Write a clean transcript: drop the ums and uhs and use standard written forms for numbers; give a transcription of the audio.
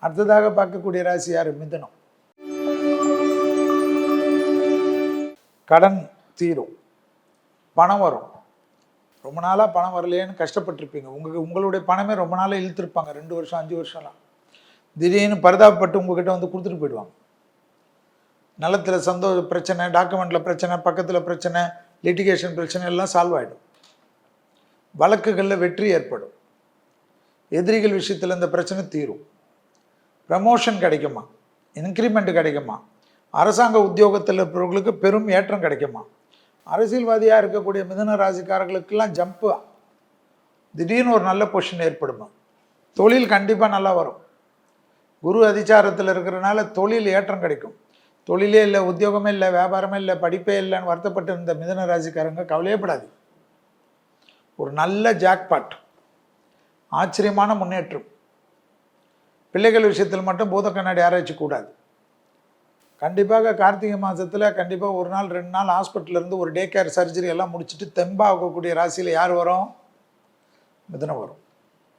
அடுத்ததாக பார்க்கக்கூடிய ராசி யார்? மிதுனம். கடன் தீரும், பணம் வரும். ரொம்ப நாளாக பணம் வரலையேன்னு கஷ்டப்பட்டுருப்பீங்க. உங்களுடைய பணமே ரொம்ப நாளாக இழுத்துருப்பாங்க, 2 வருஷம் 5 வருஷம்லாம். திடீர்னு பரிதாபப்பட்டு உங்ககிட்ட வந்து கொடுத்துட்டு போயிடுவாங்க. நிலத்தில் பிரச்சனை, டாக்குமெண்ட்டில் பிரச்சனை, பக்கத்தில் பிரச்சனை, லிட்டிகேஷன் பிரச்சனை எல்லாம் சால்வ் ஆகிடும். வழக்குகளில் வெற்றி ஏற்படும். எதிரிகள் விஷயத்தில் இந்த பிரச்சனை தீரும். ப்ரமோஷன் கிடைக்குமா, இன்க்ரிமெண்ட் கிடைக்குமா, அரசாங்க உத்தியோகத்தில் இருப்பவர்களுக்கு பெரும் ஏற்றம் கிடைக்குமா, அரசியல்வாதியாக இருக்கக்கூடிய மிதுன ராசிக்காரர்களுக்கெல்லாம் ஜம்ப்பு, திடீர்னு ஒரு நல்ல பொசிஷன் ஏற்படுமா. தொழில் கண்டிப்பாக நல்லா வரும். குரு அதிச்சாரத்தில் இருக்கிறனால தொழில் ஏற்றம் கிடைக்கும். தொழிலே இல்லை, உத்தியோகமே இல்லை, வியாபாரமே இல்லை, படிப்பே இல்லைன்னு வருத்தப்பட்டு இருந்த மிதுன ராசிக்காரங்க கவலையப்படாது. ஒரு நல்ல ஜாக்பாட், ஆச்சரியமான முன்னேற்றம். பிள்ளைகள் விஷயத்தில் மட்டும் பூத கண்ணாடி ஆராய்ச்சி கூடாது. கண்டிப்பாக கார்த்திகை மாதத்தில் கண்டிப்பாக 1 நாள் 2 நாள் ஹாஸ்பிட்டலிருந்து ஒரு டே கேர் சர்ஜரி எல்லாம் முடிச்சுட்டு தெம்பாகக்கூடிய ராசியில் யார் வரும்? மிதுனம் வரும்.